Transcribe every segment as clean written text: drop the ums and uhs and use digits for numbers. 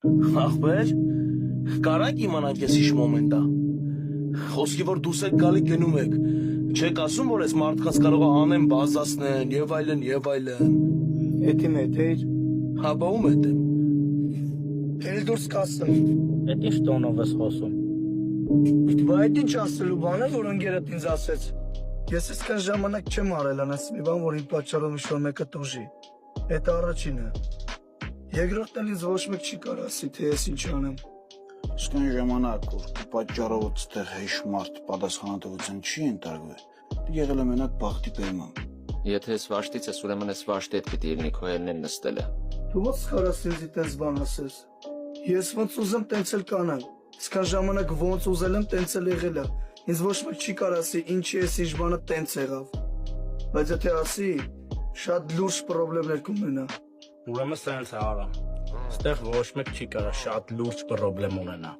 Ախպեր, կարանք իմանանք ես ինչ մոմենտ է։ Խոսքի որ դուս եք գալի գնում եք։ Չեք ասում, որ այս մարդկանց կարող է անեն բազասնեն եւ այլն եւ այլն։ Էդի մետ էիր։ Հա բա ում հետ եմ։ Էլ դուրս կասեմ։ Էդ ինչ տոնով ես խոսում։ Բա այդ ինչ ասելու բան է, որ ընկերդ ինձ ասեց։ Ես այսքան ժամանակ չեմ արել անաս մի բան, որ իմ պատճառով ինչ-որ մեկը տուժի։ Այդ առաջինը։ Երկրորդն ինձ ոչ մեկ չի կարող ասի, թե ես ինչ անեմ։ Իսկ այն ժամանակ, որ դու պատճառով այդտեղ հեշ մարդ պատասխանատվության չի ընտրվել, դու եղել է մենակ բախտի բերման։ Եթե ես վաշտից ես, ուրեմն ես վաշտի հետ պիտի լինի քո հելնեն նստելը։ Դու ո՞նց կարաս ինձ տես բան ասես։ Ես ոնց ուզեմ տենց էլ կանեմ։ Իսկան ժամանակ ոնց ուզել եմ տենց էլ եղել է։ Ինձ ոչ մեկ չի կարող ասի, ինչի էս ինչ բանը տենց եղավ։ Բայց եթե ասի, շատ լուրջ խնդիրներ կունենա։ Ուրեմն սենց է արամ։ Ստեղ ոչ մեկ չի կարա շատ լուրջ խնդրեմ ունենա։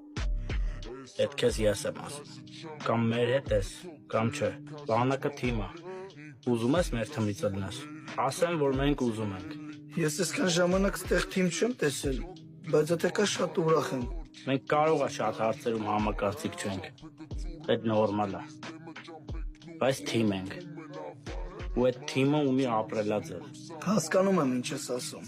Այդ քեզ ես եմ ասում։ Կամ մեր հետ ես, կամ չէ։ Բանակը թիմ է։ Ուզում ես մեր թիմից ելնես։ Ասեմ, որ մենք ուզում ենք։ Ես այսքան ժամանակ ստեղ թիմ չեմ տեսել, բայց եթե կա շատ ուրախ եմ։ Մենք կարող է շատ հարցերում համակարծիք չենք։ Այդ նորմալ է։ Բայց թիմ ենք։ Ու այդ թիմը ունի ապրելաձև։ Հասկանում եմ ինչ ես ասում։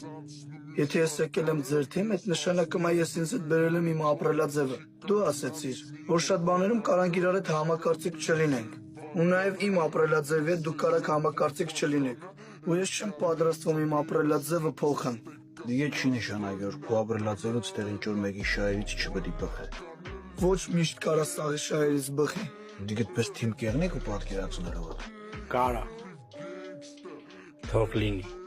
Եթե ես եկել եմ ձեր թիմ, այդ նշանակում է ես ինձ հետ բերել եմ իմ ապրելաձևը։ Դու ասեցիր, որ շատ բաներում կարանք իրար հետ համակարծիք չլինենք։ Ու նաև իմ ապրելաձևի հետ դուք կարաք համակարծիք չլինեք։ Ու ես չեմ պատրաստվում իմ ապրելաձևը փոխեմ։ Դիգե չի նշանակի, որ քո ապրելաձևից տեղ ինչ-որ մեկի շահերից չպետք է բխե։ Ոչ միշտ կարա սաղի շահերից բխի։ Դիգե պես թիմ կեղնեք ու պատկերացնելով։ Կարա։ Թող լինի։